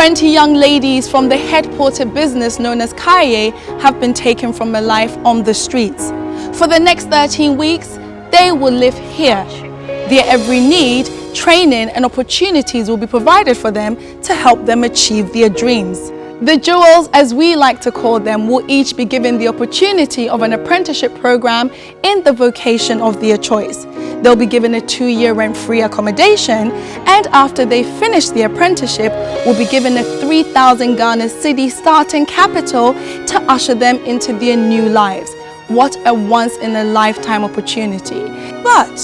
20 young ladies from the headquarter business known as Kayayei have been taken from a life on the streets. For the next 13 weeks, they will live here. Their every need, training and opportunities will be provided for them to help them achieve their dreams. The jewels, as we like to call them, will each be given the opportunity of an apprenticeship program in the vocation of their choice. They'll be given a 2-year rent-free accommodation, and after they finish the apprenticeship, will be given a 3,000 Ghana cedi starting capital to usher them into their new lives. What a once-in-a-lifetime opportunity. But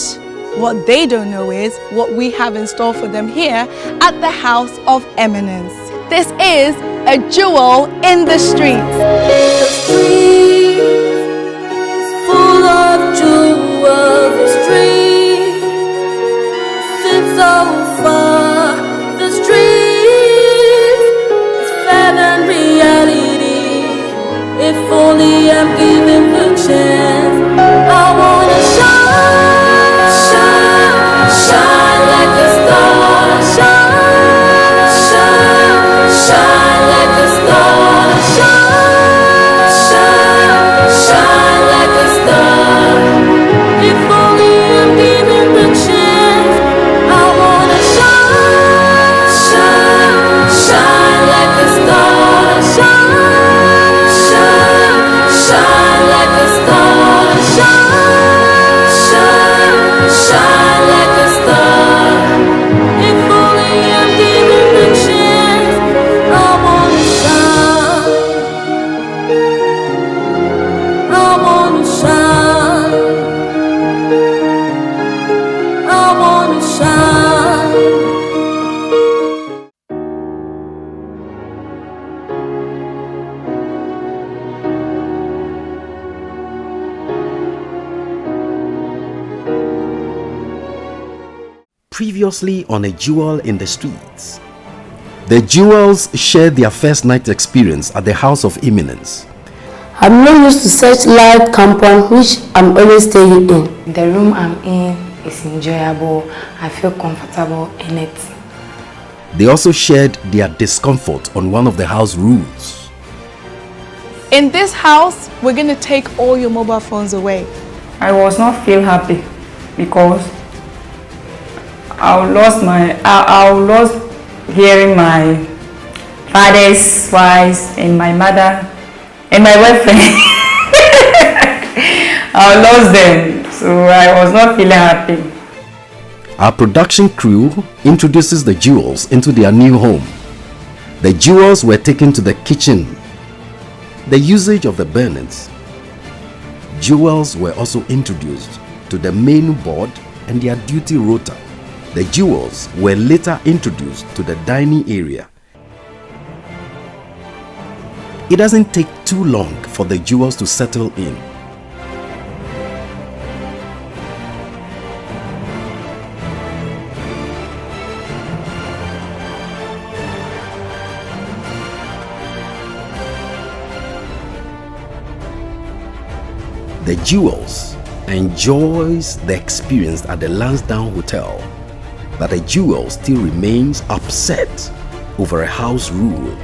what they don't know is what we have in store for them here at the House of Eminence. This is a jewel in the streets. The street is full of jewels. The street sits so far. The street is fed and reality. If only I'm given the chance, I wanna shine, shine, shine like a star, shine, shine, shine like a star, shine, shine, shine like a star. If only I'm given the chance, I wanna shine, shine, shine like a star, shine, shine, shine like a star, shine, shine, shine like a star. If only I'm given the chance, I wanna shine, I wanna shine, I wanna shine. Previously on A Jewel in the Streets. The Jewels shared their first night experience at the House of Eminence. I'm not used to such large compound which I'm always staying in. The room I'm in is enjoyable. I feel comfortable in it. They also shared their discomfort on one of the house rules. In this house, we're going to take all your mobile phones away. I was not feel happy because I lost hearing my father's voice and my mother and my boyfriend. I lost them, so I was not feeling happy. Our production crew introduces the Jewels into their new home. The Jewels were taken to the kitchen. The usage of the burners. Jewels were also introduced to the main board and their duty rota. The Jewels were later introduced to the dining area. It doesn't take too long for the Jewels to settle in. The Jewels enjoys the experience at the Lansdowne Hotel, but the Jewel still remains upset over a house rule.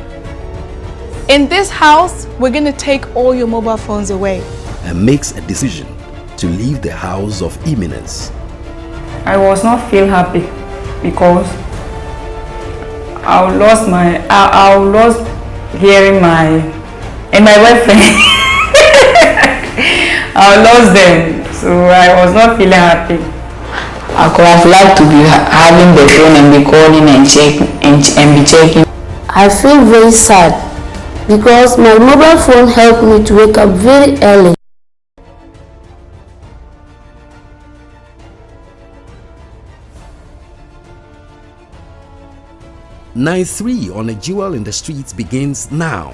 In this house, we're going to take all your mobile phones away. And makes a decision to leave the House of Eminence. I was not feel happy because I lost hearing my and my boyfriend. I lost them, so I was not feeling happy. I could have liked to be having the phone and be calling and be checking. I feel very sad because my mobile phone helped me to wake up very early. Night 3 on A Jewel in the Streets begins now.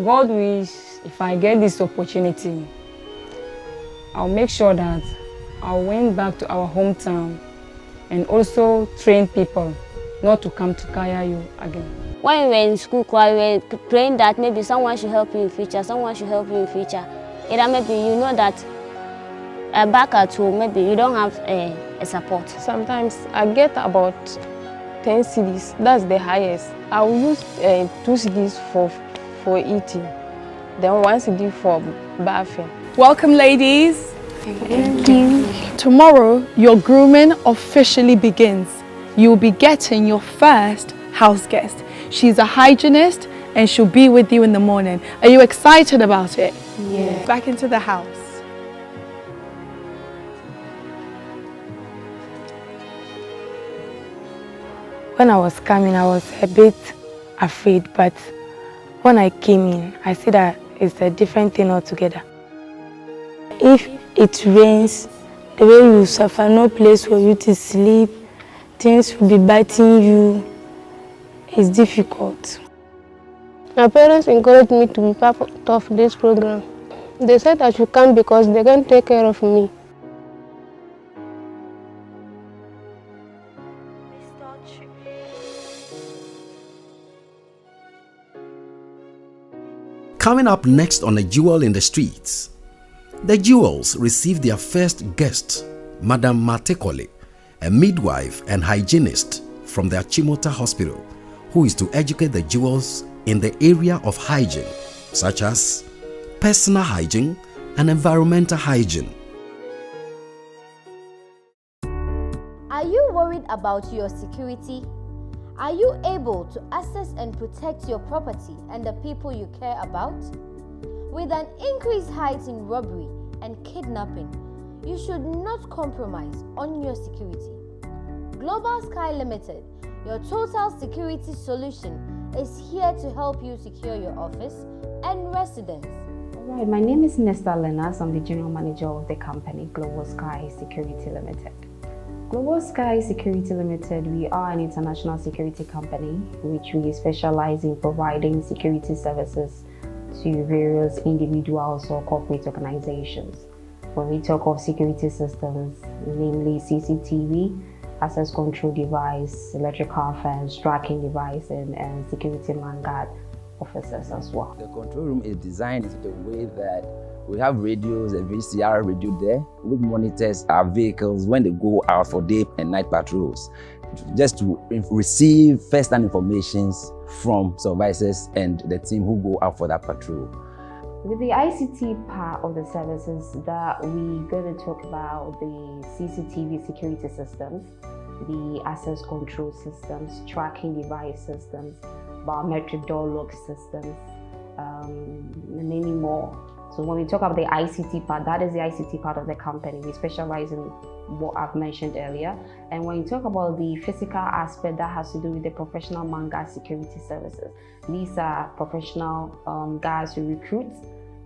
God wish, if I get this opportunity, I'll make sure that I went back to our hometown and also train people not to come to Kayayei again. When you were in school, we were praying that maybe someone should help you in future, someone should help you in future. Either maybe you know that back at home, maybe you don't have a support. Sometimes I get about 10 cedis, that's the highest. I will use 2 cedis for eating, then 1 cedi for bathing. Welcome, ladies. Thank you. Tomorrow, your grooming officially begins. You will be getting your first house guest. She's a hygienist and she'll be with you in the morning. Are you excited about it? Yeah. Back into the house. When I was coming, I was a bit afraid, but when I came in, I see that it's a different thing altogether. If it rains, the way you suffer, no place for you to sleep, things will be biting you, it's difficult. My parents encouraged me to be part of this program. They said I should come because they can take care of me. Coming up next on A Jewel in the Streets, the Jewels received their first guest, Madam Matekole, a midwife and hygienist from the Achimota Hospital, who is to educate the Jewels in the area of hygiene, such as personal hygiene and environmental hygiene. Are you worried about your security? Are you able to access and protect your property and the people you care about? With an increased height in robbery and kidnapping, you should not compromise on your security. Global Sky Limited, your total security solution, is here to help you secure your office and residence. Alright, my name is Nesta Lenas. I'm the General Manager of the company Global Sky Security Limited. Global Sky Security Limited, we are an international security company which we specialize in providing security services to various individuals or corporate organizations. When we talk of security systems, namely CCTV, access control device, electrical fence, tracking device, and security man guard officers as well. The control room is designed in such a way that we have radios, a VCR radio there, which monitors our vehicles when they go out for day and night patrols, just to receive first-hand information from supervisors and the team who go out for that patrol. With the ICT part of the services that we're going to talk about, the CCTV security systems, the access control systems, tracking device systems, biometric door lock systems, and many more. So when we talk about the ICT part, that is the ICT part of the company. We specialize in what I've mentioned earlier. And when you talk about the physical aspect, that has to do with the professional man guard security services. These are professional guys who recruit.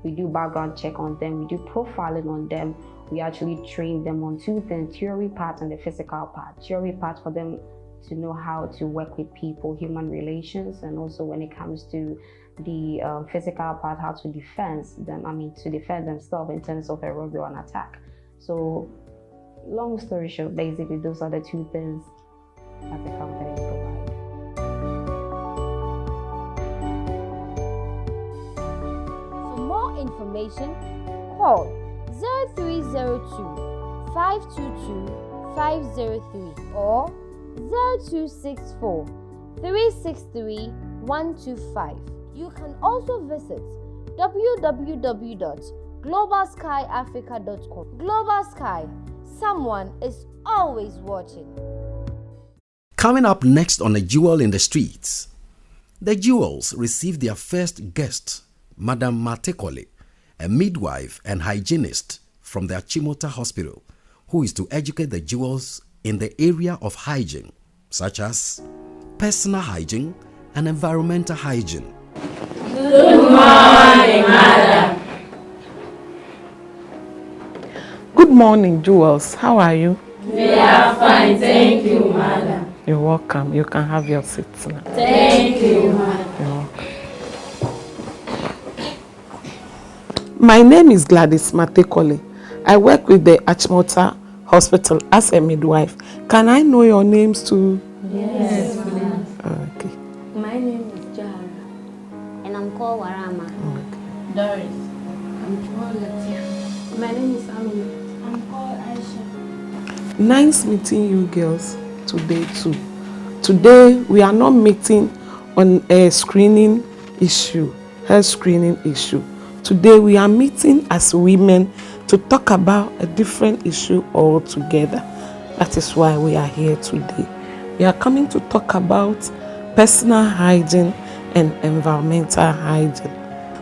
We do background check on them. We do profiling on them. We actually train them on two things, theory part and the physical part. Theory part for them to know how to work with people, human relations, and also when it comes to the physical part, how to defend them, to defend themselves in terms of a robbery or an attack. So, long story short, basically those are the two things that the company provides. For more information, call 0302 522 503 or 0264 363 125. You can also visit www.globalskyafrica.com. Global Sky, someone is always watching. Coming up next on A Jewel in the Streets, the Jewels received their first guest, Madam Matekole, a midwife and hygienist from the Achimota Hospital, who is to educate the Jewels in the area of hygiene, such as personal hygiene and environmental hygiene. Good morning, madam. Good morning, Jewels. How are you? We are fine, thank you, madam. You're welcome. You can have your seats now. Thank you, madam. You're welcome. My name is Gladys Matekole. I work with the Achimota Hospital as a midwife. Can I know your names too? Yes. Okay. My name is Jara. And I'm called Warama. Okay. Doris. I'm called Latia. My name is Amina. I'm called Aisha. Nice meeting you girls today too. Today we are not meeting on a screening issue, health screening issue. Today we are meeting as women to talk about a different issue altogether. That is why we are here today. We are coming to talk about personal hygiene and environmental hygiene,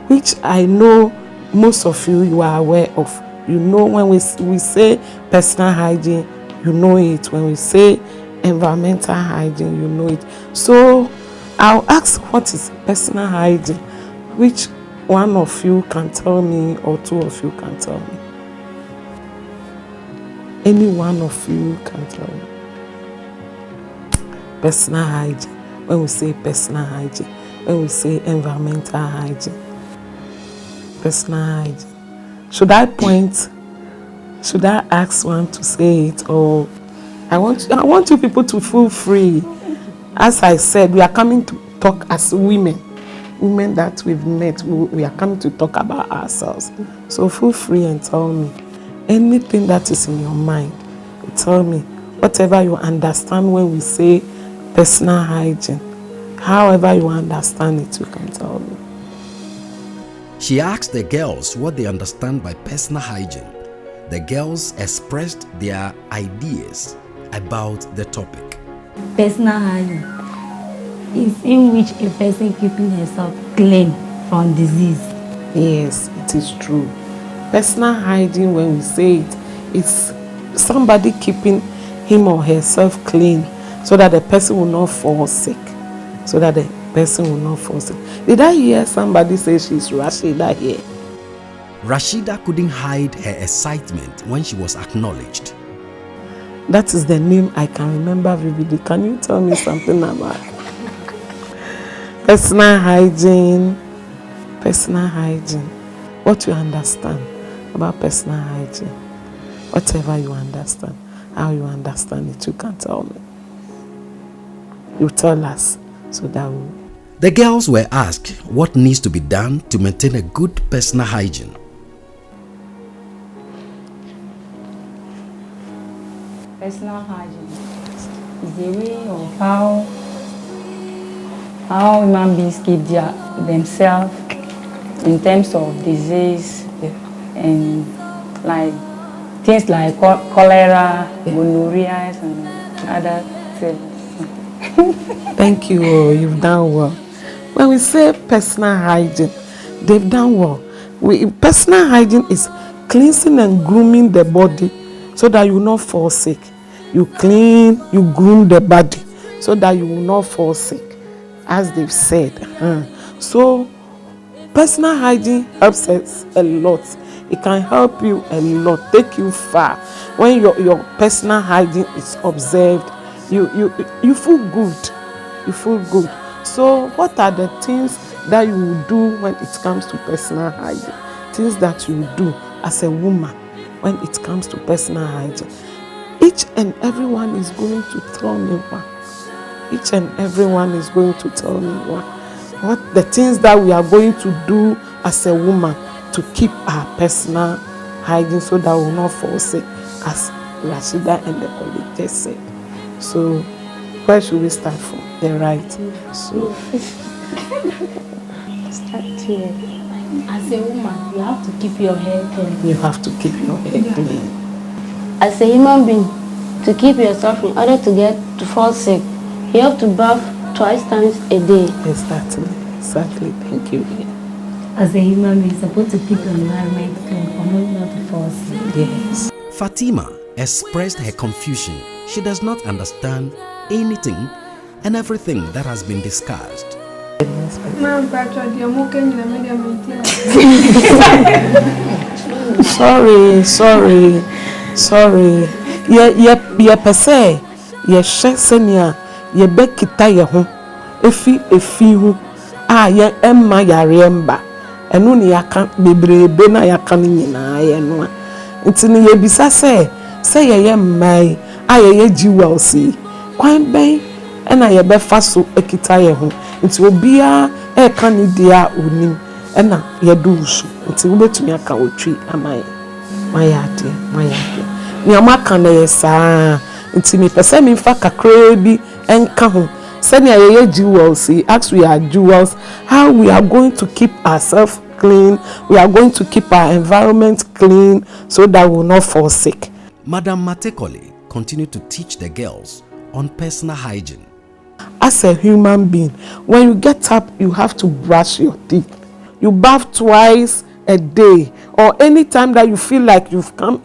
which I know most of you are aware of. You know, when we say personal hygiene, you know it. When we say environmental hygiene, you know it. So I'll ask, what is personal hygiene? Which one of you can tell me, or two of you can tell me? Any one of you can tell me. Personal hygiene. When we say personal hygiene, when we say environmental hygiene, personal hygiene. Should I point? Should I ask one to say it, or I want you people to feel free. As I said, we are coming to talk as women that we've met. We are coming to talk about ourselves. So feel free and tell me anything that is in your mind. Tell me whatever you understand when we say personal hygiene. However you understand it, you can tell me. She asked the girls what they understand by personal hygiene. The girls expressed their ideas about the topic. Personal hygiene is in which a person keeping herself clean from disease. Yes, it is true. Personal hygiene, when we say it, is somebody keeping him or herself clean so that the person will not fall sick. So that the person will not fall sick. Did I hear somebody say she's Rashida here? Rashida couldn't hide her excitement when she was acknowledged. That is the name I can remember vividly. Can you tell me something about personal hygiene? Personal hygiene. What you understand about personal hygiene? Whatever you understand, how you understand it, you can tell me. You tell us so that we... The girls were asked what needs to be done to maintain a good personal hygiene. Personal hygiene is the way of how human beings keep themselves in terms of disease and like things like cholera, gonorrhea, and other things. Thank you. You've done well. When we say personal hygiene, they've done well. Personal hygiene is cleansing and grooming the body so that you will not fall sick. You clean, you groom the body so that you will not fall sick, as they've said. So personal hygiene helps us a lot. It can help you a lot, take you far. When your personal hygiene is observed, you feel good. You feel good. So what are the things that you will do when it comes to personal hygiene? Things that you do as a woman when it comes to personal hygiene. Each and everyone is going to tell me one. Each and everyone is going to tell me one. What the things that we are going to do as a woman to keep our personal hygiene so that we will not fall sick, as Rashida and the colleague just said. So where should we start from? The right. So Start here. As a woman, you have to keep your hair clean. you have to keep your hair clean. As a human being, to keep yourself in order to fall sick, you have to bath twice times a day. Exactly. Thank you. As a human being, you're supposed to keep your environment clean for not to fall sick. Yes. Fatima expressed her confusion. She does not understand anything and everything that has been discussed. Sorry. Ye pese ye senia ye bekita ye ho efi hu ye emma yare emba enu ne yaka bebrebe na yaka nyina ye no Intini yebisa say ye mai ayeye jewels kwan ben ena ye befa so ekita ye ho nti obia e ka ni dia onim ena ye do so nti wo betumi aka otwi amai mayade ni amaka na ye saa nti me pese me fa kakra bi enka ho sani ayeye jewels as we are jewels how we are going to keep ourselves clean, we are going to keep our environment clean so that we will not fall sick. Madam Matekoli continued to teach the girls on personal hygiene. As a human being, when you get up, you have to brush your teeth. You bath twice a day, or any time that you feel like you've come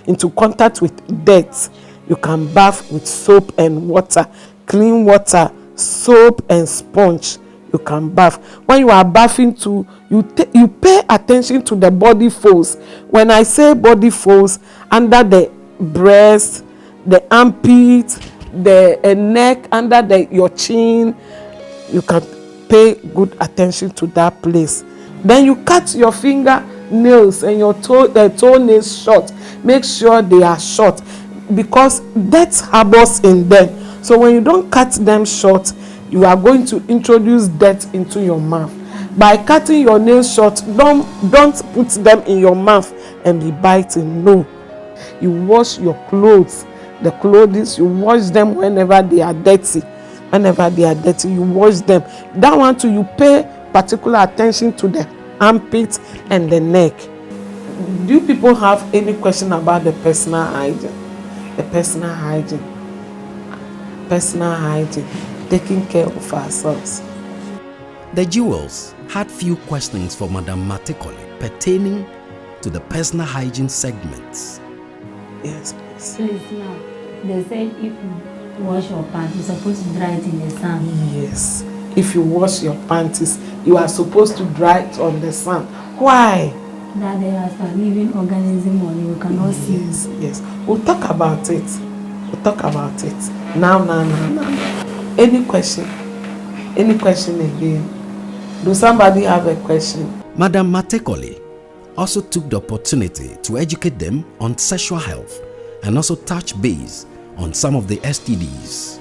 into contact with dirt, you can bath with soap and water, clean water, soap and sponge. You can bath. When you are bathing too, you pay attention to the body folds. When I say body folds, under the breast, the armpit, the neck, under your chin, you can pay good attention to that place. Then you cut your finger nails and your toenails short. Make sure they are short because dirt harbors in them. So when you don't cut them short, you are going to introduce dirt into your mouth. By cutting your nails short, don't put them in your mouth and be biting. No. You wash your clothes. The clothes, you wash them whenever they are dirty. Whenever they are dirty, you wash them. That one too, you pay particular attention to the armpit and the neck. Do you people have any question about the personal hygiene? The personal hygiene. Personal hygiene. Taking care of ourselves. The jewels had few questions for Madam Matekoli pertaining to the personal hygiene segments. Yes, please. Please now, they said if you wash your pants, you're supposed to dry it in the sun. Yes. If you wash your panties, you are supposed to dry it on the sun. Why? That there are some living organism on you cannot see. Yes. We'll talk about it. Now. Any question? Any question again? Do somebody have a question? Madam Matekoli also took the opportunity to educate them on sexual health and also touch base on some of the STDs.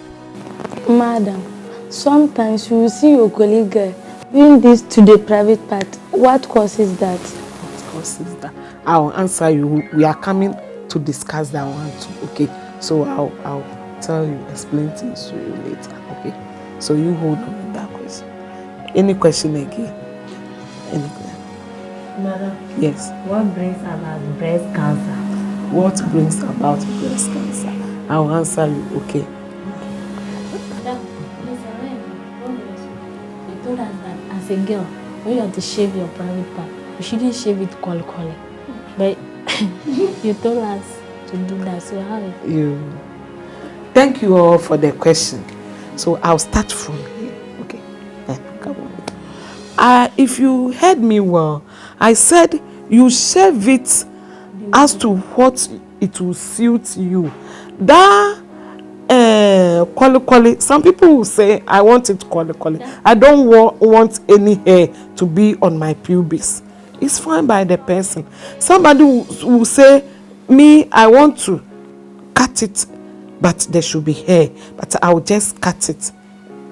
Madam, sometimes you will see your colleague doing this to the private part. What causes that? What causes that? I'll answer you. We are coming to discuss that one too. Okay. So I'll tell you, explain things to you later. Okay. So you hold on with that question. Any question again? Any question? Madam. Yes. What brings about breast cancer? What brings about breast cancer? I'll answer you. Okay. Madam, you told us that as a girl, when you have to shave your private part, you shouldn't shave it cold. But you told us to do that. So how? Thank you all for the question. So I'll start from here. Okay. Come on. If you heard me well, I said you shave it as to what it will suit you. That kole, some people will say I want it kole. I don't want any hair to be on my pubis. It's fine by the person. Somebody will say me, I want to cut it, but there should be hair. But I will just cut it.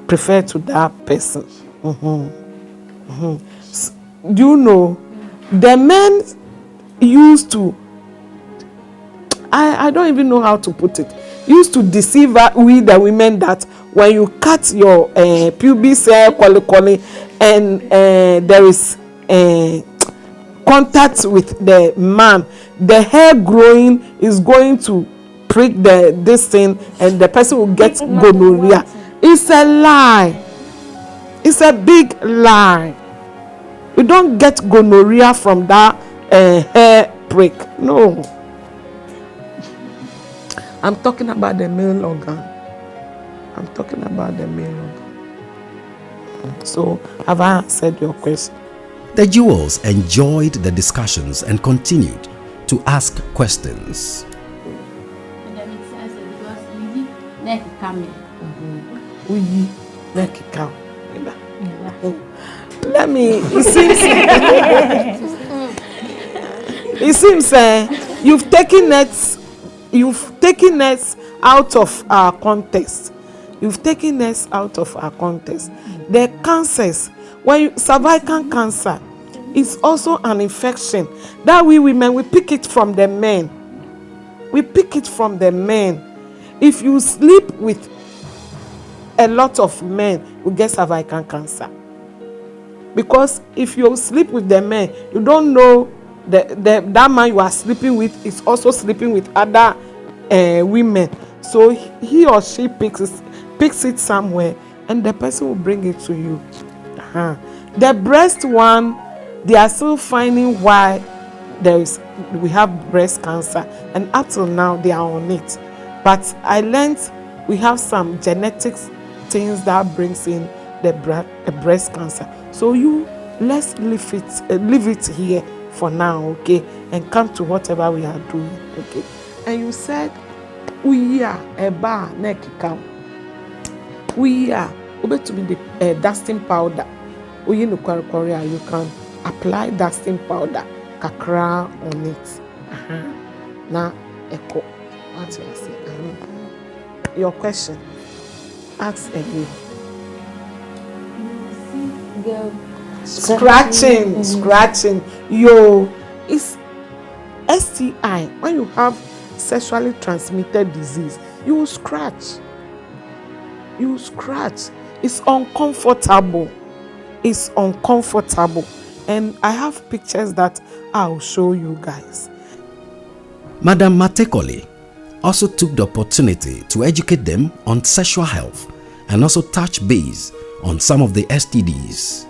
Prefer to that person. Do you know the men used to, I don't even know how to put it, used to deceive we the women that when you cut your pubis hair kole and there is contact with the man, the hair growing is going to prick this thing and the person will get gonorrhea. It's a lie. It's a big lie. You don't get gonorrhea from that hair prick. No. I'm talking about the male organ. So, have I answered your question? The jewels enjoyed the discussions and continued to ask questions. Let me, it seems You've taken us out of our context. You've taken us out of our context. The cancers, cervical cancer is also an infection that we women, we pick it from the men. We pick it from the men. If you sleep with a lot of men, you get cervical cancer. Because if you sleep with the men, you don't know that man you are sleeping with is also sleeping with other women. So he or she picks it somewhere, and the person will bring it to you. The breast one, they are still finding why we have breast cancer, and up till now they are on it. But I learned we have some genetics things that brings in the breast cancer. So let's leave it here for now, okay, and come to whatever we are doing, okay. And you said we are a bar neck come. We are over to be the dusting powder. You can apply dusting powder kakra on it. Now echo. What you say? Your question. Ask again. Girl. Scratching. Yo, it's STI. When you have sexually transmitted disease, you scratch. It's uncomfortable. And I have pictures that I'll show you guys. Madam Matekoli also took the opportunity to educate them on sexual health and also touch base on some of the STDs.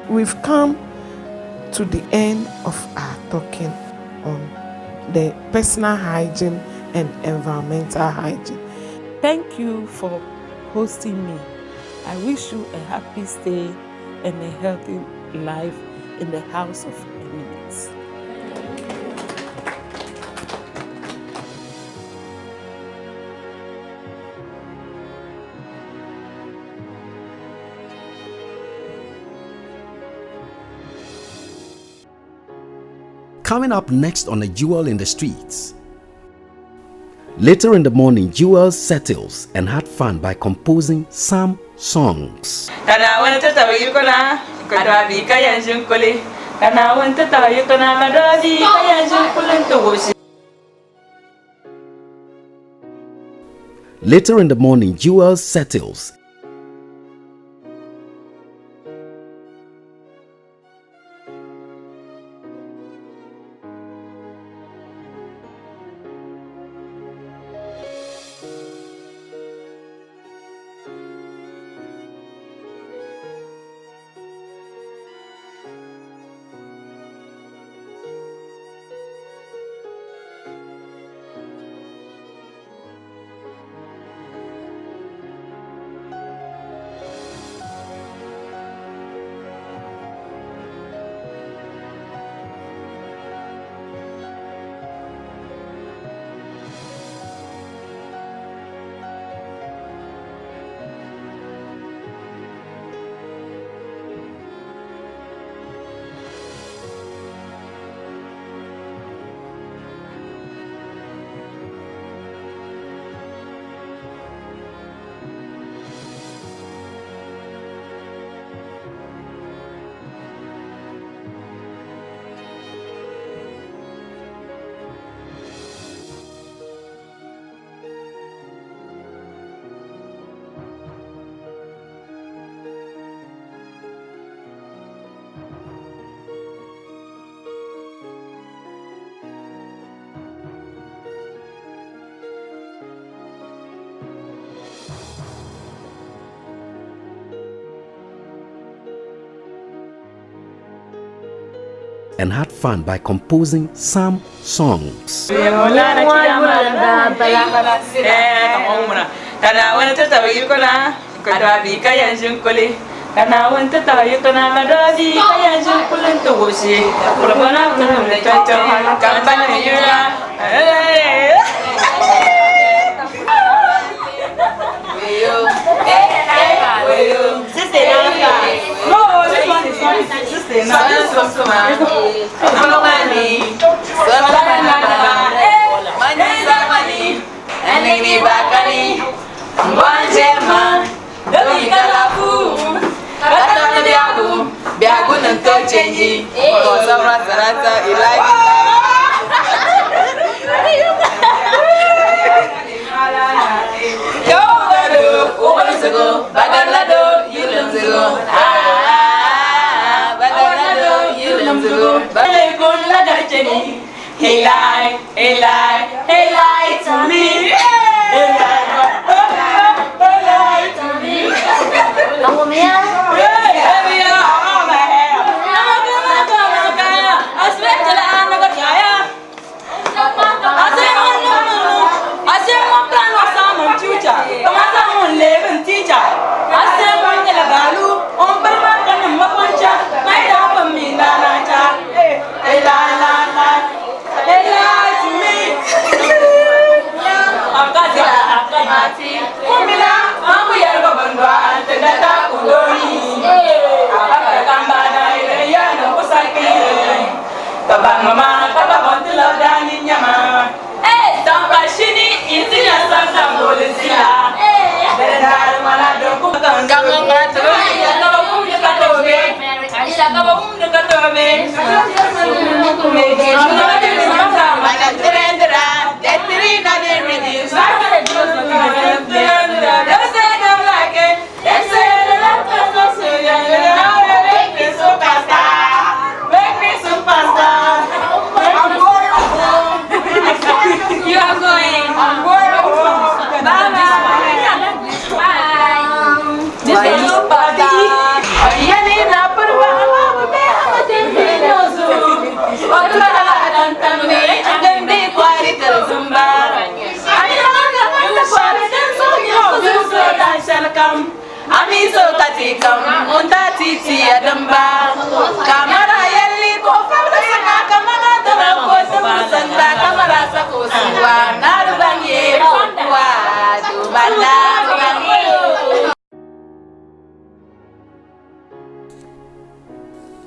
We've come to the end of our talking on the personal hygiene and environmental hygiene. Thank you for hosting me. I wish you a happy stay and a healthy life in the house of eminence. Coming up next on A Jewel in the Streets. Later in the morning, Jewel settles and had fun by composing some songs. Later in the morning, Jewel settles . and had fun by composing some songs. Hey lie, hey lie, hey lie to me. Hey lie to me.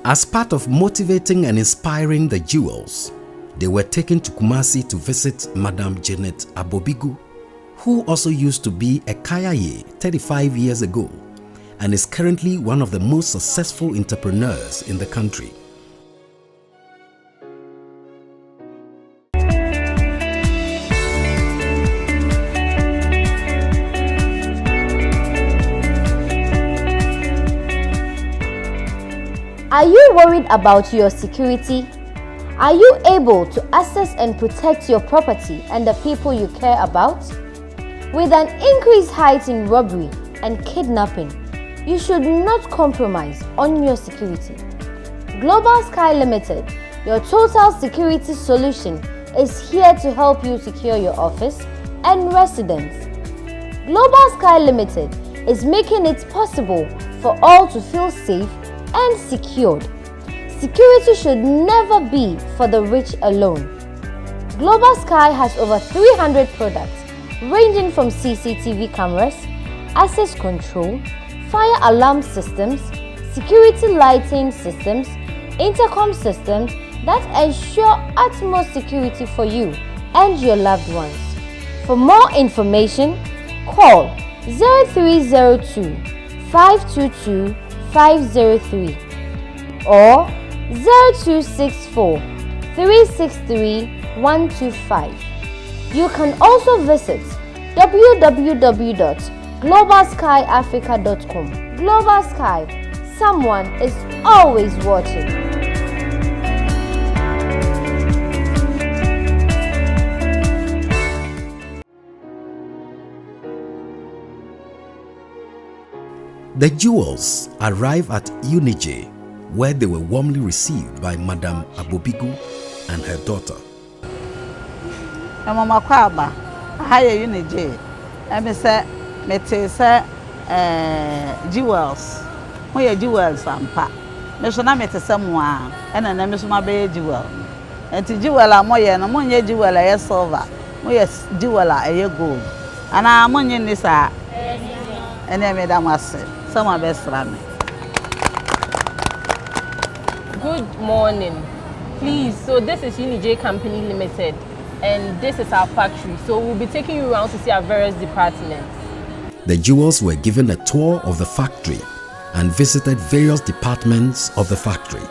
As part of motivating and inspiring the jewels, they were taken to Kumasi to visit Madam Janet Abobigu, who also used to be a Kayayei 35 years ago and is currently one of the most successful entrepreneurs in the country. Are you worried about your security? Are you able to access and protect your property and the people you care about? With an increased height in robbery and kidnapping, you should not compromise on your security. Global Sky Limited, your total security solution, is here to help you secure your office and residence. Global Sky Limited is making it possible for all to feel safe and secured. Security should never be for the rich alone. Global Sky has over 300 products ranging from CCTV cameras, access control, fire alarm systems, security lighting systems, intercom systems that ensure utmost security for you and your loved ones. For more information, call 0302 522 503 or 0264 363 125. You can also visit www.globalskyafrica.com. Global Sky, someone is always watching. The jewels arrive at UNIJAY, where they were warmly received by Madam Abobigu and her daughter. Mama Kwaba, higher UNIJAY. I say, mete say, jewels. We are jewels and pa. Meso na mete someone, and then meso ma be jewel. And the jewel are more and among jewel a silver. We are jewel a gold. And I'm on this, and then Madam was some of best run. Good morning. Please, so this is UNIJAY Company Limited, and this is our factory. So we'll be taking you around to see our various departments. The jewels were given a tour of the factory and visited various departments of the factory.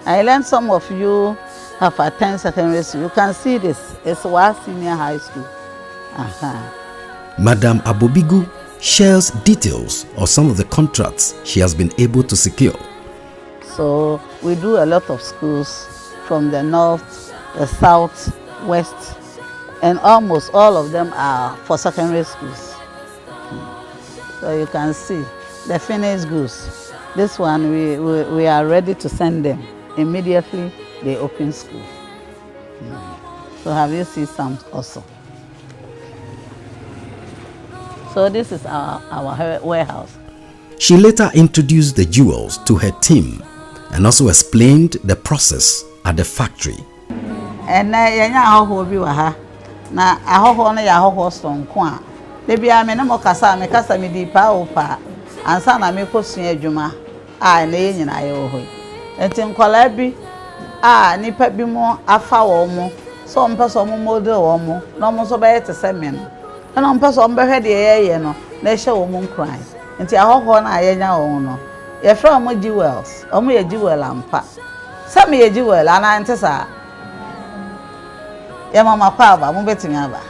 I learned some of you have attended secondary school. You can see this. It's one senior high school. Madam Abobigu shares details of some of the contracts she has been able to secure. So we do a lot of schools from the north, the south, west, and almost all of them are for secondary schools. So you can see the finished goods. This one we are ready to send them immediately they open school. So have you seen some also? So this is our warehouse. She later introduced the jewels to her team and also explained the process at the factory. And na ahoho na yahoho sonko a de bia me na mo kasa me di pa o pa ansa na me kosua adwuma a na ye nyina ye ho enti nkwala bi a nipa bi mo afa wo mo so mpeso mo model wo mo na mo so be yete se me no na mpeso mo behwe de ye no na hye wo mo nkran enti ahoho na ye nya wo no ye fra mo jewels o mo ye jewel ampa sa me ye jewel ana enti sa ya Mama Kwaba mo betimi aba.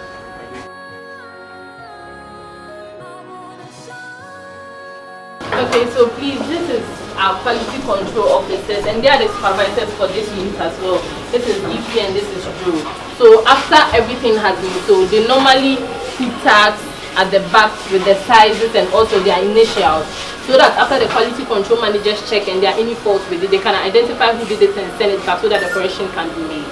Okay, so please, this is our quality control officers, and they are the supervisors for this unit as well. This is EP and this is Drew. So after everything has been sold, they normally put tags at the back with the sizes and also their initials, so that after the quality control managers check and there are any faults with it, they can identify who did it and send it back so that the correction can be made.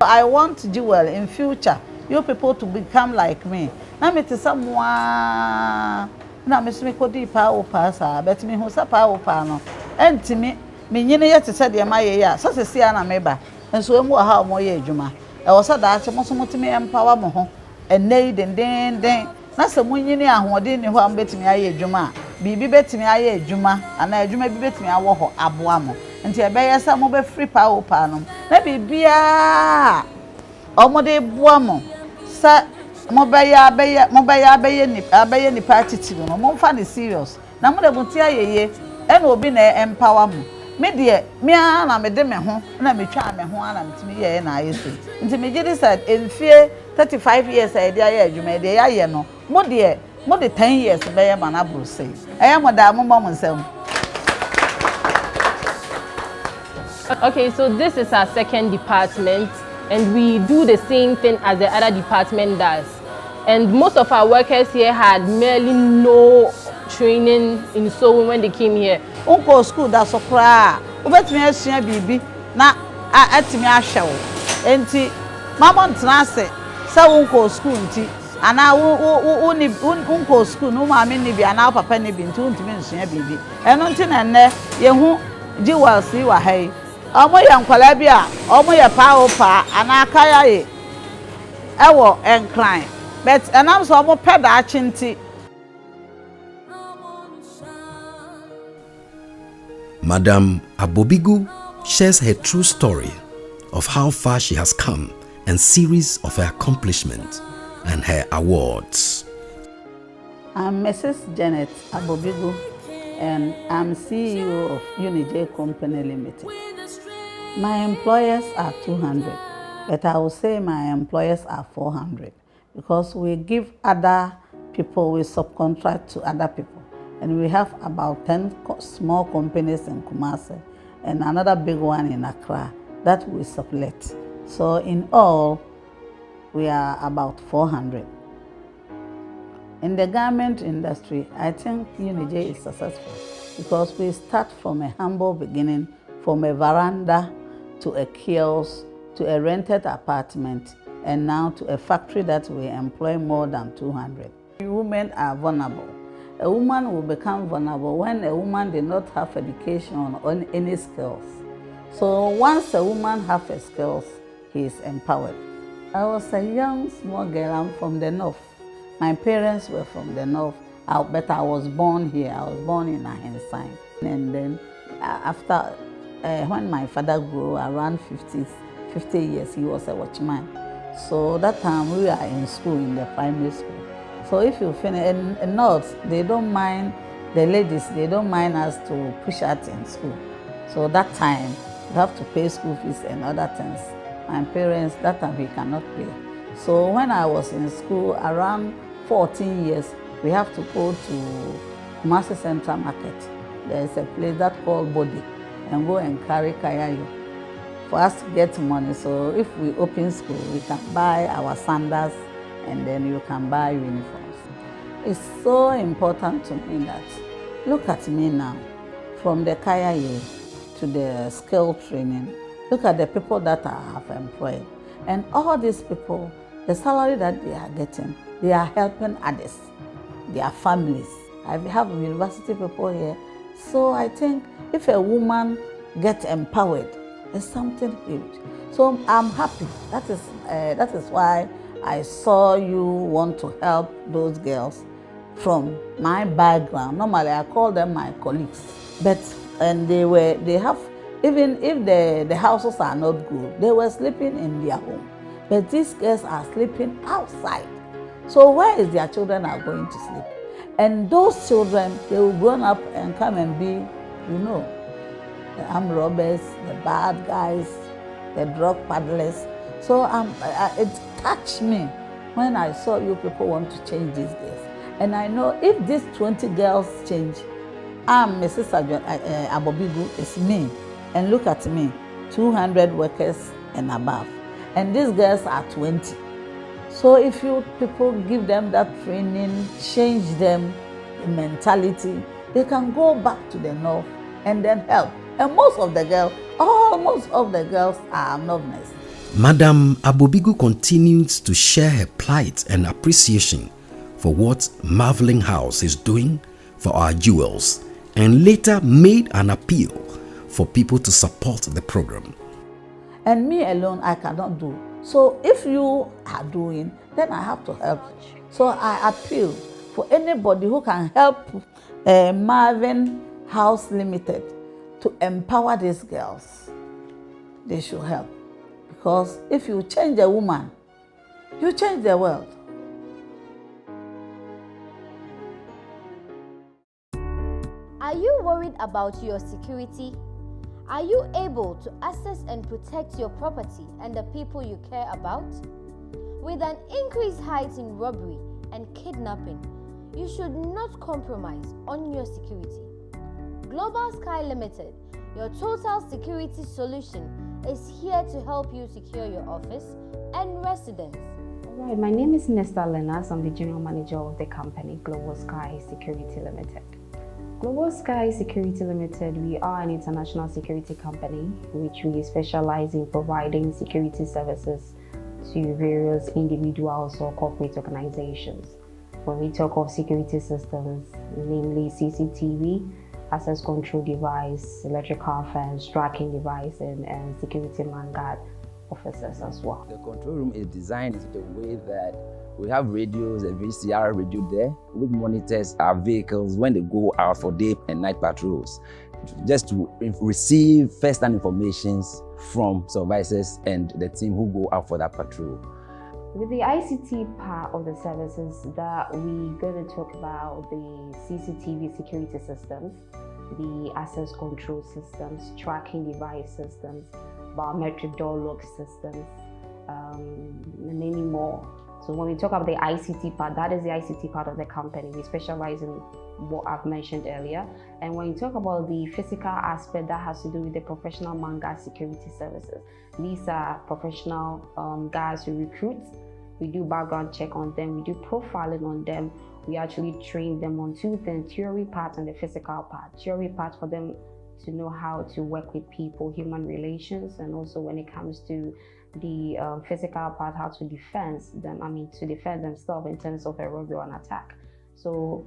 I want jewel in future you people to become like me. Na me te someone na me so me kodi pa o pa sa bet me hu sa pa o pa no entimi me nyine ye te se de ma ye ya so se sia na me ba enso emu ha o mo ye adwuma e wo sa da ache mo so motimi empower mo ho enei den na se mo nyine ahoden ni ho am betimi aye adwuma bibi betimi aye adwuma ana adwuma bi betimi awo ho aboa mo nti ebe yesa mo be free pa o pa no na bibia omode boa mo sa mo be ni party no mo fa ni serious na mo de bunti ayeye e na obi na empower mo me de me na me de me ho na me twa me ho na metimi ye na ayeso nti me gidi said enfie 35 years I dey aye adwuma dey aye no mo de 10 years be ye mana bro say e mo da mo nsem. Okay, so this is our second department, and we do the same thing as the other department does. And most of our workers here had merely no training in sewing when they came here. Unko school da so kra, obetimi asua bibi na atimi ahwe wo. Enti mama ntena se unko school nti ana unko school no ma me ni bi ana papa ni bi nti untimi nsua bibi. Eno nti na nne ye hu jewels yi wa hai. Omo ye nkwala bi a omo ye pa o pa ana Kayayei ewo enkran but enam so omo peda achinti. Madam Abobigu shares her true story of how far she has come and series of her accomplishments and her awards. I'm Mrs. Janet Abobigu and I'm CEO of UNIJAY Company Limited. My employers are 200, but I will say my employers are 400 because we give other people, we subcontract to other people. And we have about 10 small companies in Kumasi and another big one in Accra that we sublet. So in all, we are about 400. In the garment industry, I think UNIJAY is successful because we start from a humble beginning, from a veranda to a kiosk to a rented apartment, and now to a factory that we employ more than 200. Women are vulnerable. A woman will become vulnerable when a woman did not have education or any skills. So once a woman has a skills, he is empowered. I was a young small girl. I'm from the north. My parents were from the north, but I was born here. I was born in Ahensai. And then after, when my father grew around 50 years, he was a watchman. So that time we were in school, in the primary school. So if you finish, in north, they don't mind, the ladies, they don't mind us to push out in school. So that time, you have to pay school fees and other things. My parents, that time we cannot pay. So when I was in school, around 14 years, we have to go to Kumasi Central Market. There is a place that called Body, and go and carry Kayayei for us to get money. So if we open school, we can buy our sandals, and then you can buy uniforms. It's so important to me that, look at me now, from the Kayayei to the skill training, look at the people that I have employed. And all these people, the salary that they are getting, they are helping others, their families. I have university people here. So I think if a woman gets empowered, it's something huge. So I'm happy. That is why I saw you want to help those girls from my background. Normally I call them my colleagues, but they have, even if the houses are not good, they were sleeping in their home. But these girls are sleeping outside. So where is their children are going to sleep? And those children, they will grow up and come and be, you know, the armed robbers, the bad guys, the drug peddlers. So it touched me when I saw you people want to change these girls. And I know if these 20 girls change, I'm Mrs. Abobigu, it's me. And look at me, 200 workers and above. And these girls are 20. So if you people give them that training, change them, the mentality, they can go back to the north and then help. And most of the girls, almost all the girls are novices. Madam Abobigu continues to share her plight and appreciation for what Marveling House is doing for our jewels, and later made an appeal for people to support the program. And me alone, I cannot do. So if you are doing, then I have to help. So I appeal for anybody who can help Marvin House Limited to empower these girls. They should help. Because if you change a woman, you change the world. Are you worried about your security? Are you able to access and protect your property and the people you care about? With an increased height in robbery and kidnapping, you should not compromise on your security. Global Sky Limited, your total security solution, is here to help you secure your office and residence. Alright, my name is Nesta Lenas. I'm the General Manager of the company Global Sky Security Limited. Global Sky Security Limited, we are an international security company which we specialize in providing security services to various individuals or corporate organizations. When we talk of security systems, namely CCTV, access control device, electrical fence, tracking device, and security man guard officers as well. The control room is designed in the way that we have radios, a VCR radio there, which monitors our vehicles when they go out for day and night patrols, just to receive first-hand information from supervisors and the team who go out for that patrol. With the ICT part of the services that we're going to talk about, the CCTV security systems, the access control systems, tracking device systems, biometric door lock systems, and many more. So when we talk about the ICT part, that is the ICT part of the company. We specialize in what I've mentioned earlier. And when you talk about the physical aspect, that has to do with the professional man guard security services. These are professional guys who recruit. We do background check on them. We do profiling on them. We actually train them on two things, theory part and the physical part. Theory part for them to know how to work with people, human relations, and also when it comes to the physical part, how to defend them, to defend themselves in terms of a robbery or an attack. So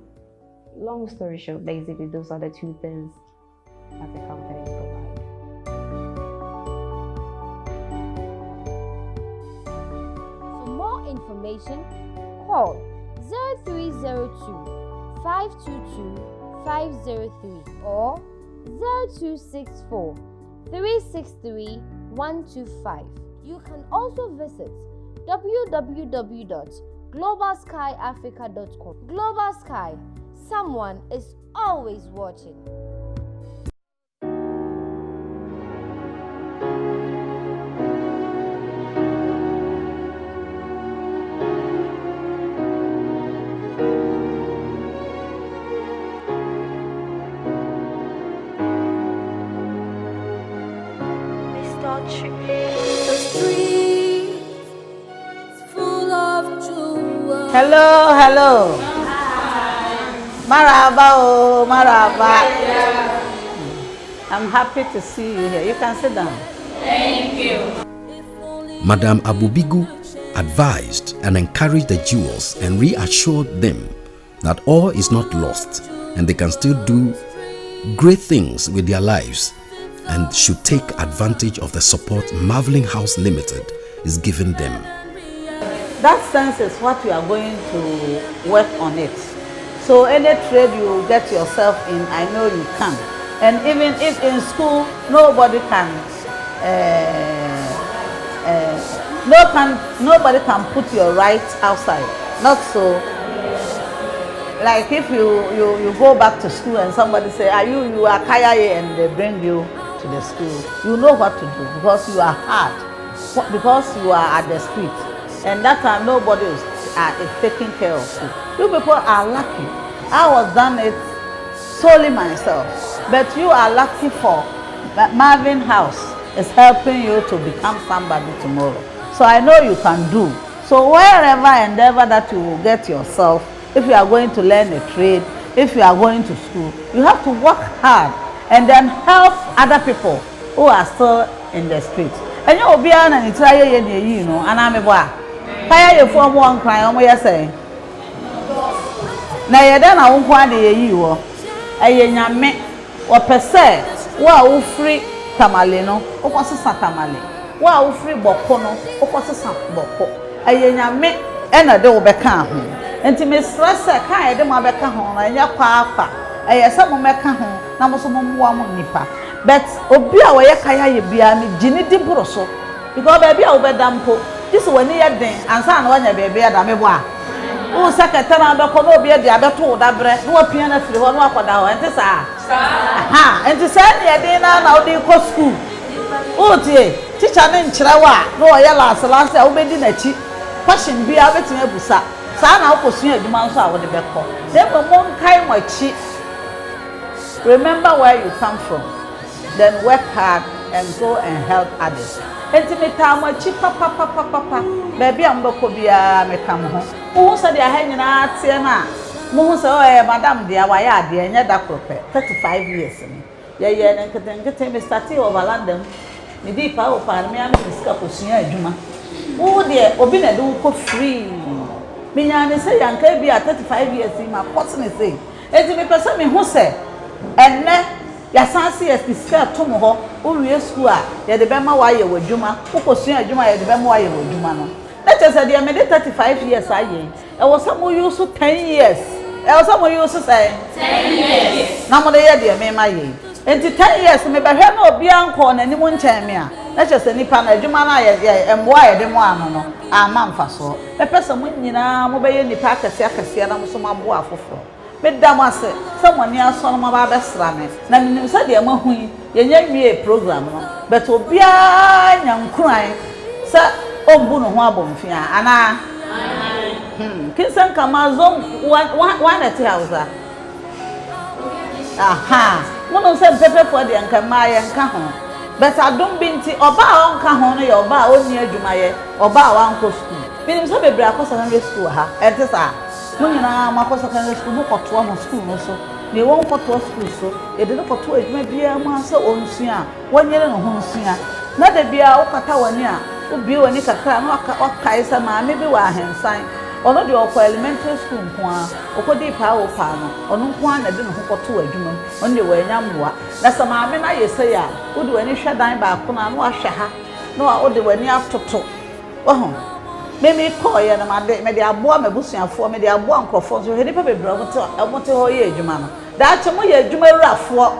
long story short, basically those are the two things that the company provides. For more information, call 0302 522 503 or 0264 363 125. You can also visit www.globalskyafrica.com. Global Sky, someone is always watching. Hello. Maraba, oh, maraba. I'm happy to see you here. You can sit down. Thank you. Madam Abubigu advised and encouraged the jewels and reassured them that all is not lost and they can still do great things with their lives and should take advantage of the support Marveling House Limited is giving them. That sense is what you are going to work on it. So any trade you get yourself in, I know you can. And even if in school nobody can put your rights outside. Not so. Like if you go back to school and somebody say, you are Kayayei, and they bring you to the school, you know what to do because you are hard, because you are at the street. And that time nobody is taking care of you. You people are lucky. I was done it solely myself. But you are lucky for Marvin House is helping you to become somebody tomorrow. So I know you can do. So wherever endeavor that you will get yourself, if you are going to learn a trade, if you are going to school, you have to work hard and then help other people who are still in the street. And you will be an Italian, you know, and I'm a boy. Kayayei for one cry, I'm say. Na ye dan awon kwa de yi wo nyame wo pese wo free tamale no okosesa tamale wo free boko no okosesa boko nyame na de wo beka ho enti me stress ka ye de ma beka ho na nya paapa se mo meka ho na mo so mo mo nipa but obi a wo ye Kayayei bia me gini di buro so because baby a wo bedampo this one ye den ansa na wanya baby ada me bo a o secretary abeko no obi e dia beto dabre no apia na firi ho no akoda ho enti sa enti sa ne den na odi ko school o tie teacher ne nkyere wa no o ye last a wo bedi na chi passion bia betin abusa sa na okosun adwuma nso a wo de beko dem mo nkai mo chi. Remember where you come from, then work hard and go and help others. Intimate time papa baby ambako bia me kam ho wo so de ha nyina tie na mo so madam dia wa ya de nya da krope 35 years ni ye na nkete me start over London me di pa o pa me am diska ko sua adwuma wo de obi na de wo ko free me nya ne say yanka bia 35 years ma cost ne say enti me pesa me ho se enne ya sansi estiska tomo ho o wie school a ye de be ma wa ye wadwuma ukosua adwuma ye de be ma wa ye wadwuma no let us say dey me 35 years aye e was some use 10 years e was some use say 10 years na mo de ye de me ma ye enti 10 years me be hwe na obi anko na ni mo nchen me a let us say nipa na adwuma na ye emboa ye de mo ano no ama mfa so e pesa mo nyina mo be ye nipa akase na mo so mabo afoforo medam ase someone ya so no ma ba sra me na nim se de mahu ye nya wie program no but obia nya nkran se obu no ho abomfia ana Kinsan kama zom one at house. Aha. Mono se pepe for the nkama ye nka ho. But adom binti oba on ka ho no ye oba oni adwuma ye, oba wa nko school. Minim so bebre akọ secondary school ha. Ente sa. Mo nyina ma akọ secondary school mo kọto mo school no so. Ne won kọto school so, e de no kọto adwuma bia ma se onsua. Wonyere no ho nsua. Na de bia ukata wani a, ubi wani kakra no wakai se maame bi wa ahensan. Ono de okọ elementary school nko a, okodi pa wo pa no. Ono nko a na de no ho kọto adwuma. Ono de wanya mmoa. Na se maame na yese ya, udi wani hwedan ba ko na no ahwe ha. No odi wani atoto. Oho. Memi call ye na me de aboa mabusuafo me de aboa nkrofo so hedi pepe bra mote ho ye adwuma no da che mo ye adwuma wurafo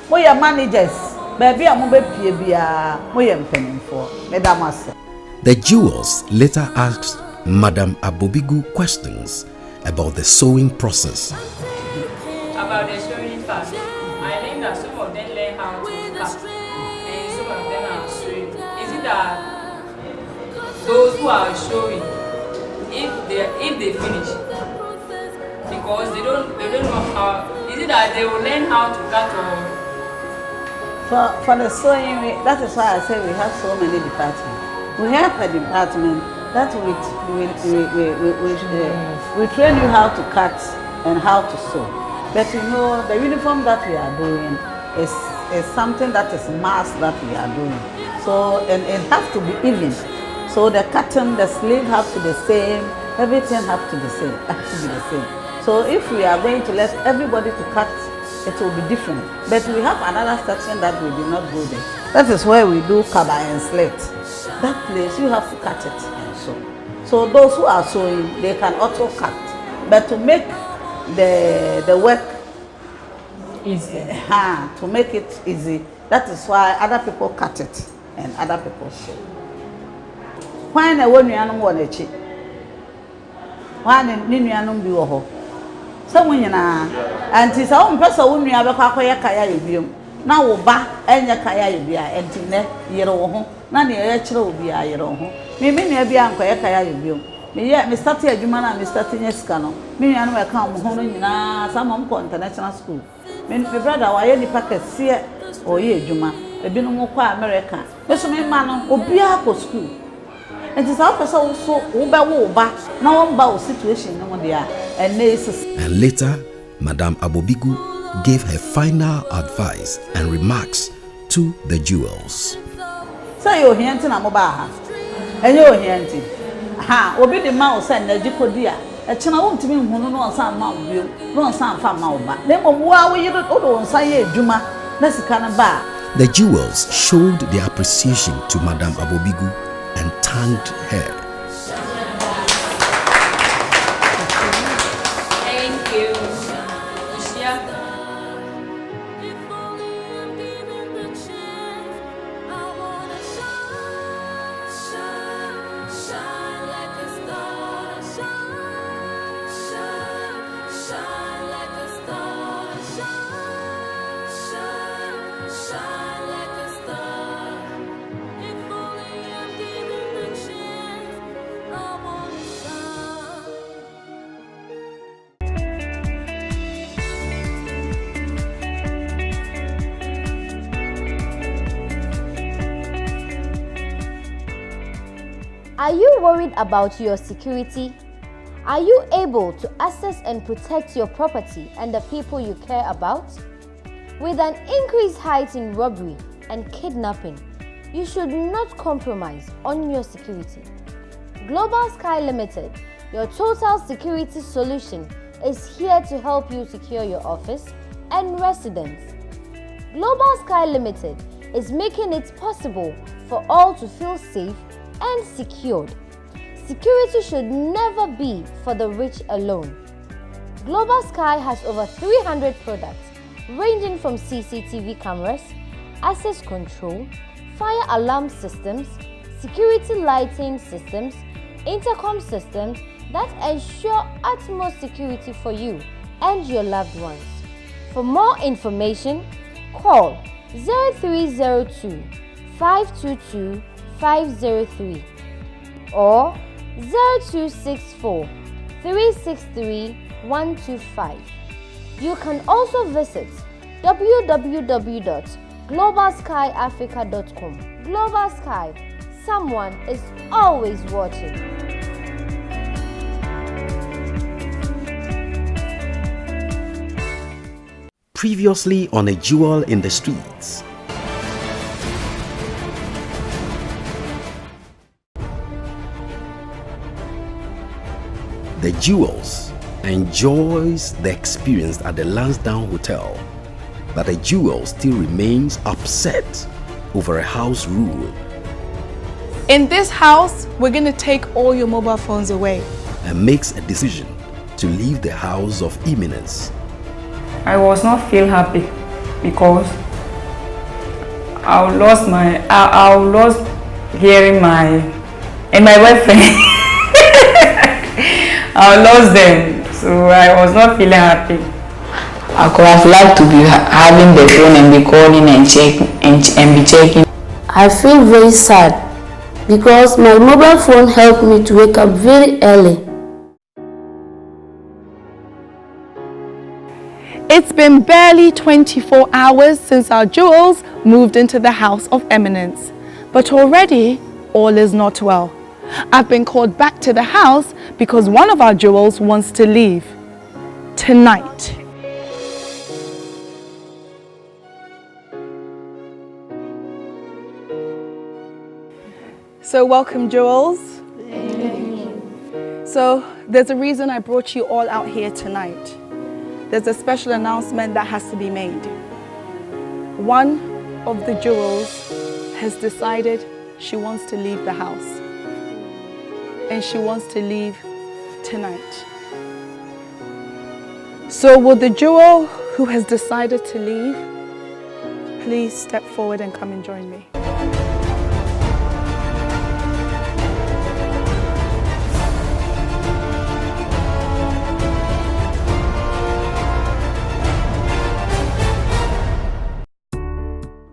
mo ye managers ba bia mo be pie bia mo ye mpanimfo me da mase. The jewels later asked Madam Abobigu questions about the sewing process. About the sewing part, I think that some of them learn how to cut and some of them are sewing. Is it that those who are showing, if they finish, because they don't know how, is it that they will learn how to cut or? For the sewing, that is why I say we have so many departments. We have a department that we train you how to cut and how to sew. But you know, the uniform that we are doing is something that is mass that we are doing. So, and it has to be even. So the cotton, the sleeve have to be the same, everything have to be the same. So if we are going to let everybody to cut, it will be different. But we have another section that we do not go there. That is where we do cover and slit. That place you have to cut it and sew. So those who are sewing, they can also cut. But to make the work easy, to make it easy, that is why other people cut it and other people sew. Why na wonu anum wo na chi? Why na ni nuanum bi wo ho? So wo nyina anti sa wo mpesa wo nua be kwa akoye Kayayei biom. Na wo ba enye Kayayei bia enti ne yere wo ho. Na ne ye kire wo bia yere wo ho. Me nua bia ankoye Kayayei biom. Me start adwuma na me start nyesika no. Me nuanum e kan mo ho no nyina sa mo ko international school. Me brother wa ye nipa kase o ye adwuma. Ebi no mo kwa America. Me so me ma no obi a ko school. And later, Madame Abobigu gave her final advice and remarks to the jewels. Say you're here to Namoba, and you're here. Ha, obi the mouse and the Jicodia. A channel won't mean who no some mount view, no some farm mouth. Then, why you don't order say Juma? That's a kind of bar. The jewels showed their appreciation to Madame Abobigu and thanked her. Thank you. Are you worried about your security? Are you able to access and protect your property and the people you care about? With an increased height in robbery and kidnapping, you should not compromise on your security. Global Sky Limited, your total security solution, is here to help you secure your office and residence. Global Sky Limited is making it possible for all to feel safe and secured. Security should never be for the rich alone. Global Sky has over 300 products ranging from CCTV cameras, access control, fire alarm systems, security lighting systems, intercom systems that ensure utmost security for you and your loved ones. For more information, call 0302 522 503 or 0264 363 125. You can also visit www.globalskyafrica.com. Global Sky, someone is always watching. Previously on A Jewel in the Streets. The Jewels enjoys the experience at the Lansdowne Hotel, but the Jewel still remains upset over a house rule. In this house, we're going to take all your mobile phones away. And makes a decision to leave the house of eminence. I was not feel happy because I lost hearing my boyfriend. I lost them, so I was not feeling happy. I could have liked to be having the phone and be calling and be checking. I feel very sad because my mobile phone helped me to wake up very early. It's been barely 24 hours since our jewels moved into the house of eminence, but already all is not well. I've been called back to the house because one of our jewels wants to leave tonight. So welcome, jewels. So there's a reason I brought you all out here tonight. There's a special announcement that has to be made. One of the jewels has decided she wants to leave the house. And she wants to leave tonight. So will the jewel who has decided to leave please step forward and come and join me?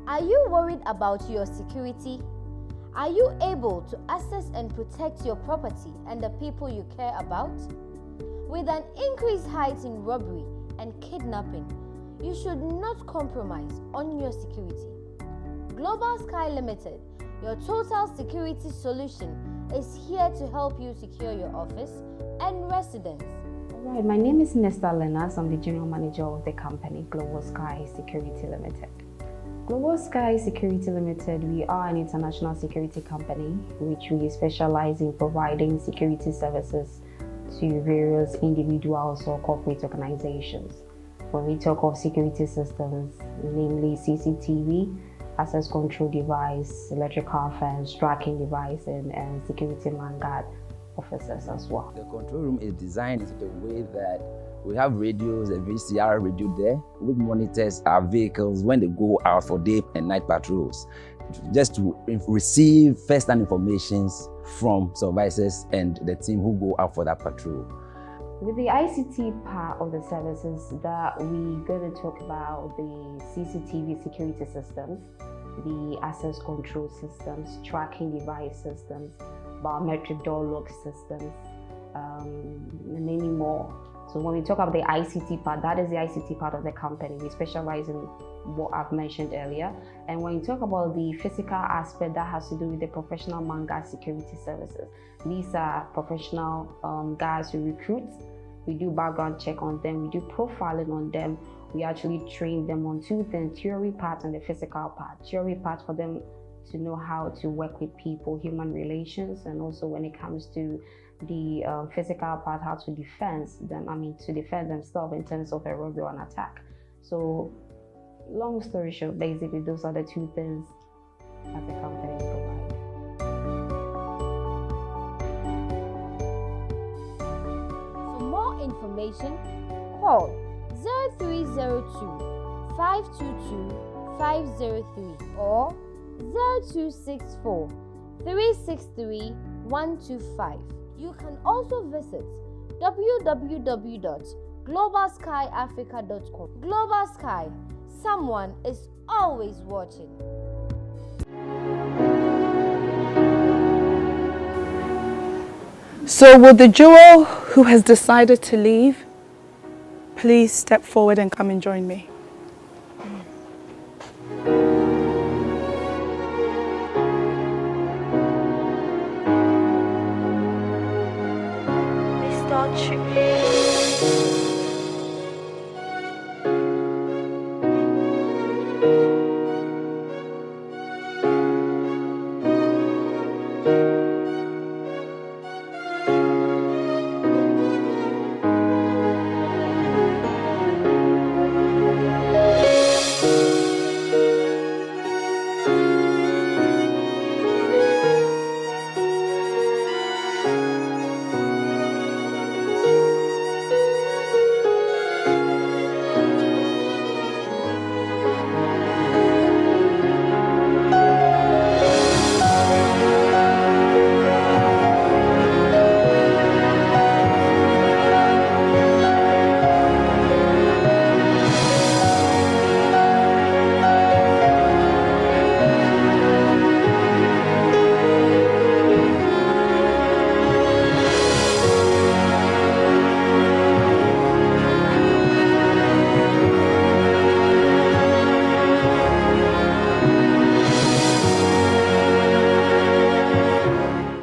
Are you worried about your security? Are you able to access and protect your property and the people you care about? With an increased height in robbery and kidnapping, you should not compromise on your security. Global Sky Limited, your total security solution, is here to help you secure your office and residence. Alright, my name is Nesta Lenas. I'm the General Manager of the company, Global Sky Security Limited. Global Sky Security Limited, we are an international security company which we specialize in providing security services to various individuals or corporate organizations. When we talk of security systems, namely CCTV, access control device, electrical fence, tracking device, and security man guard officers as well. The control room is designed in the way that we have radios, a VCR radio there, which monitors our vehicles when they go out for day and night patrols, just to receive first-hand information from supervisors and the team who go out for that patrol. With the ICT part of the services that we're going to talk about, the CCTV security systems, the access control systems, tracking device systems, biometric door lock systems, and many more. So when we talk about the ICT part, that is the ICT part of the company. We specialize in what I've mentioned earlier. And when you talk about the physical aspect, that has to do with the professional man guard security services. These are professional guys who recruit. We do background check on them. We do profiling on them. We actually train them on two things, theory part and the physical part. Theory part for them to know how to work with people, human relations, and also when it comes to the physical part, how to defend them, to defend themselves in terms of a robbery or an attack. So long story short, basically those are the two things that the company provides. For more information, call 0302 522 503 or 0264 363 125. You can also visit www.globalskyafrica.com. Global Sky, someone is always watching. So will the jewel who who has decided to leave, please step forward and come and join me.